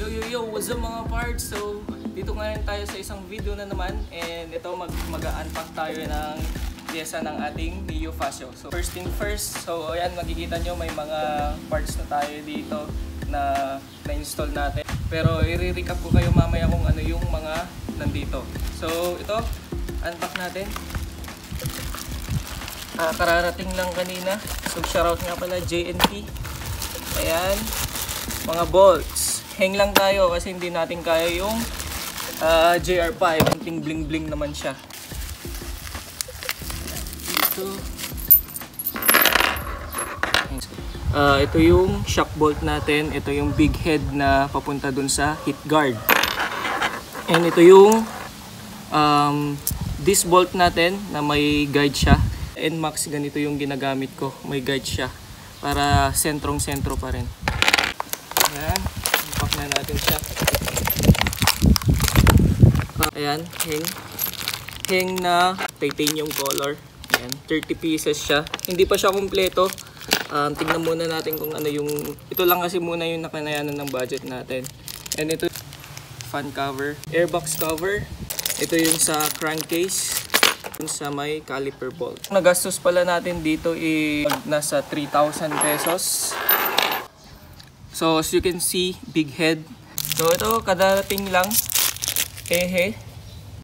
Yo, what's up mga parts? So, dito ngayon tayo sa isang video na naman. And ito, mag-unpack tayo ng pyesa ng ating Neo Fascio. So, first thing first. So, ayan, makikita nyo may mga parts na tayo dito na na-install natin. Pero, i-recap ko kayo mamaya kung ano yung mga nandito. So, ito, unpack natin. Kararating lang kanina. So, shoutout nga pala JNP. Ayan, mga bolts. Hang lang tayo kasi hindi natin kaya yung JR5. Anting bling bling naman siya. Ito yung shock bolt natin. Ito yung big head na papunta dun sa heat guard. And ito yung this bolt natin na may guide siya. NMAX, ganito yung ginagamit ko. May guide siya para sentrong-sentro pa rin. Ayan. Unpack na natin siya. Ayan, hang na titanium color. Ayan, 30 pieces siya. Hindi pa siya kumpleto. Tignan muna natin kung ano yung... Ito lang kasi muna yung nakanayanan ng budget natin. And ito, fan cover. Airbox cover. Ito yung sa crankcase. Sa may caliper bolt. Nagastos pala natin dito nasa 3,000 pesos. So as you can see, big head. So ito, kadarating lang.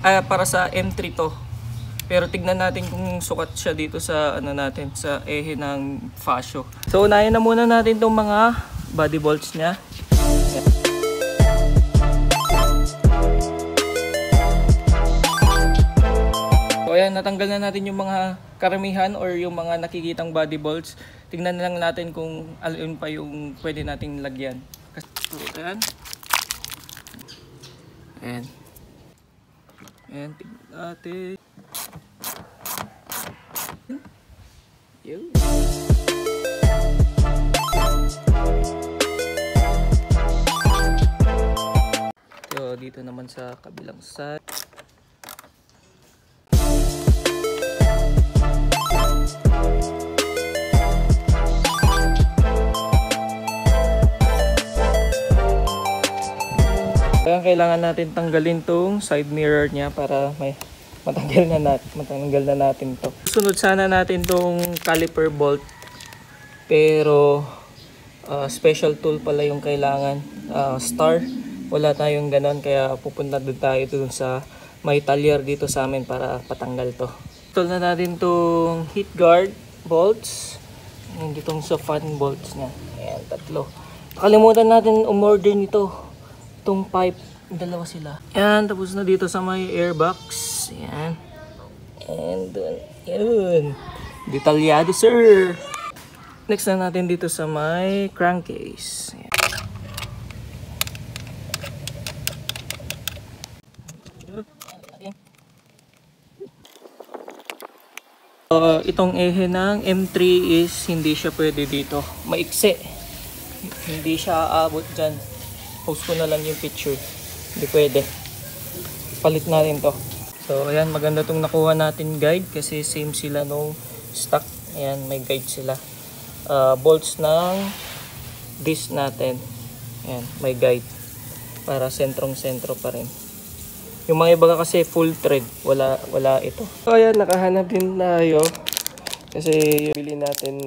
Para sa M3 to. Pero tignan natin kung sukat siya dito sa ano natin, sa ehe ng Fascio. So unahin na muna natin itong mga body bolts niya. So ayan, natanggal na natin yung mga karamihan or yung mga nakikitang body bolts. Tingnan na lang natin kung alin pa yung pwede nating lagyan. So ayan. Ayan. Ayan, tignan natin. Yun. So dito naman sa kabilang side. Kaya kailangan natin tanggalin tong side mirror niya para may matanggal na natin to. Sunod sana natin tong caliper bolt. Pero special tool pala yung kailangan. Star. Wala tayong ganon kaya pupunta doon tayo dun sa may talyer dito sa amin para patanggal to. Install na natin tong heat guard bolts. Ayan, ditong sa fan bolts niya. Ayan, tatlo. Nakalimutan natin umorder nito. Itong pipe, dalawa sila. Ayan, tapos na dito sa may airbox. Ayan. And yun. Detalyado, sir. Next na natin dito sa may crankcase. Ayan. Itong ehe ng M3 is hindi siya pwede dito. Maiksi. Hindi siya aabot dyan. Post ko na lang yung picture. Hindi pwede. Palit natin to. So ayan, maganda tong nakuha natin guide kasi same sila nung stock. Ayan, may guide sila. Bolts ng disc natin. Ayan, may guide. Para sentrong-sentro pa rin. Yung mga iba kasi full thread. Wala ito. So ayan, nakahanap din tayo. Kasi bili natin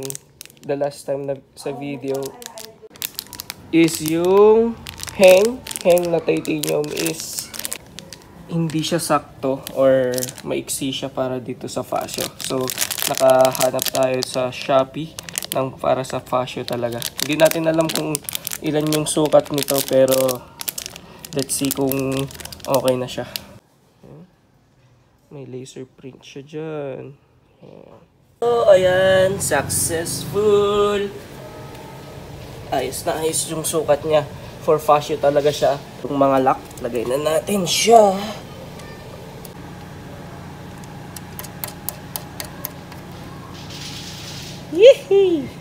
the last time sa video is yung hang na titanium is hindi siya sakto or maiksi siya para dito sa Fascio. So nakahanap tayo sa Shopee ng para sa Fascio talaga. Hindi natin alam kung ilan yung sukat nito pero let's see kung okay na siya. May laser print siya dyan. So ayan, successful. Ayos na ayos yung sukat niya. For Fascio talaga siya. Yung mga lock, lagay na natin siya. Yehey!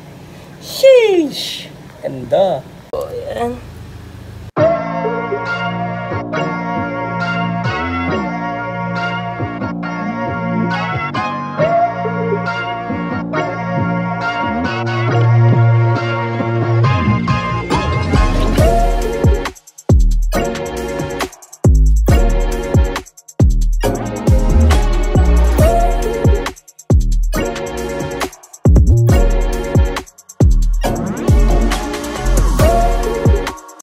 Sheesh! Ganda. So, ayan.